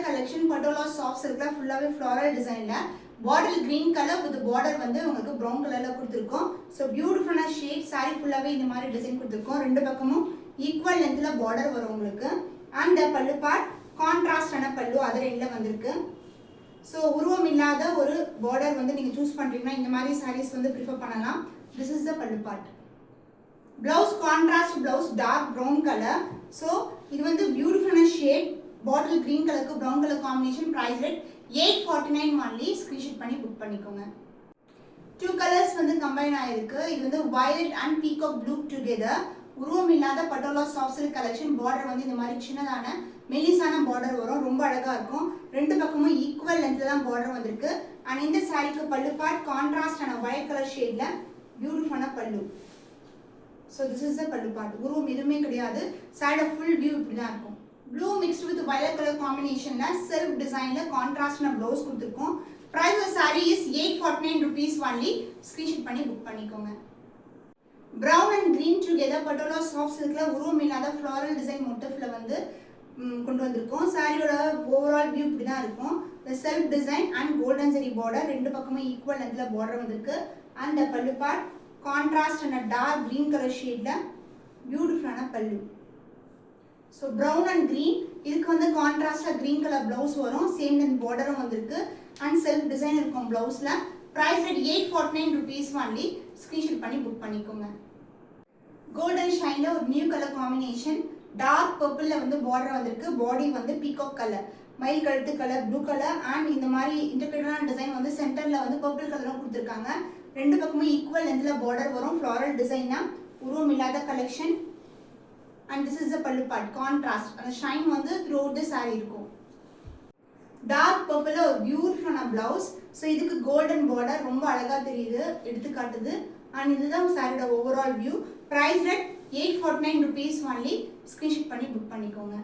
Collection patola soft சில்க்ல ஃபுல்லாவே floral டிசைன்ல bottle green colour with border வந்து உங்களுக்கு ப்ரௌன் கலர்ல கொடுத்துருக்கோம். ஸோ பியூட்டிஃபுல்லான ஷேட் சாரி ஃபுல்லாவே இந்த மாதிரி டிசைன் கொடுத்துருக்கோம். ரெண்டு பக்கமும் ஈக்குவல் லென்த்ல பார்டர் வரும் உங்களுக்கு. அந்த பல்லு பார்ட் கான்ட்ராஸ்டான பல்லு அதர் எண்ட்ல வந்திருக்கு. ஸோ உருவம் இல்லாத ஒரு பார்டர் வந்து நீங்க சூஸ் பண்றீங்கன்னா இந்த மாதிரி சாரீஸ் வந்து ப்ரிஃபர் பண்ணலாம். This is the pallu part. Blouse contrast blouse dark brown colour. So இது வந்து பியூட்டிஃபுல்லான ஷேட் பாட்டில் கிரீன் கலருக்கு brown colour combination. Price rate 849 only. Screenshot பண்ணி புக் பண்ணிக்கோங்க. டூ கலர்ஸ் வந்து கம்பைன் ஆயிருக்கு. இது வந்து violet and peacock blue together. உருவம் இல்லாத Patola soft silk collection. Border வந்து இந்த மாதிரி சின்னதான மெல்லிசான பார்டர் வரும். ரொம்ப அழகா இருக்கும். ரெண்டு பக்கமும் ஈக்குவல் லென்த்ல தான் பார்டர் வந்திருக்கு. அண்ட் இந்த சாரிக்கு பல்லு பார்ட் கான்ட்ராஸ்டான ஒயிட் கலர் ஷேட்ல பியூட்டிஃபுல்லான pallu. So this is the pallu part. உருவம் எதுவுமே கிடையாது. சாரியோட ஃபுல் வியூ இப்படி தான் இருக்கும். Blue mixed with violet colour காம்பினேஷன்ல செல்ஃப் டிசைன்ல கான்ட்ராஸ்டான ப்ளவுஸ் கொடுத்துருக்கோம். Price of sari is 849 rupees only. Screenshot பண்ணி புக் பண்ணிக்கோங்க. Brown and green together Patola soft சில்க்ல உருவம் இல்லாத ஃப்ளாரல் டிசைன் மோட்டிவ்ல வந்து கொண்டு வந்திருக்கோம். சாரியோட ஓவரால் வியூ இப்படி தான் இருக்கும். The self design and golden zari border ரெண்டு பக்கமும் ஈக்குவல் லென்த்ல border வந்திருக்கு. And the pallu part contrast and dark green colour ஷேட்ல பியூட்டிஃபுல்லான pallu. So brown and green இதுக்கு வந்து கான்ட்ராஸ்டா கிரீன் கலர் பிளவுஸ் வரும். சேம் லென்த் பார்டரும் வந்திருக்கு. அண்ட் செல்ஃப் டிசைன் இருக்கும் பிளவுஸ்ல. Price rate 849 rupees only. Screenshot பண்ணி புக் பண்ணிக்கோங்க. கோல்டன் ஷைன்ல ஒரு நியூ கலர் காம்பினேஷன். டார்க் பர்பிள்ல வந்து பார்டர் வந்திருக்கு. பாடி வந்து பீகாக் கலர், மயில் கழுத்து கலர், ப்ளூ கலர் அண்ட் இந்த மாதிரி இன்டர்பிரேட்டடான டிசைன் வந்து சென்டர்ல வந்து பர்பிள் கலரும் கொடுத்துருக்காங்க. ரெண்டு பக்கமும் ஈக்குவல் லென்த்ல பார்டர் வரும். ஃப்ளாரல் டிசைன் தான். உருவம் இல்லாத collection. And this is the pallu part contrast. அந்த ஷைன் வந்து த்ரூ அவுட் தி சாரி இருக்கும். டார்க் பர்பிள்ல ஒரு பியூட்டிஃபுல்லான பிளவுஸ். ஸோ இதுக்கு கோல்டன் பார்டர் ரொம்ப அழகா தெரியுது, எடுத்து காட்டுது. அண்ட் இதுதான் சாரியோட overall view. Price rate 849 rupees only. Screenshot பண்ணி புக் பண்ணிக்கோங்க.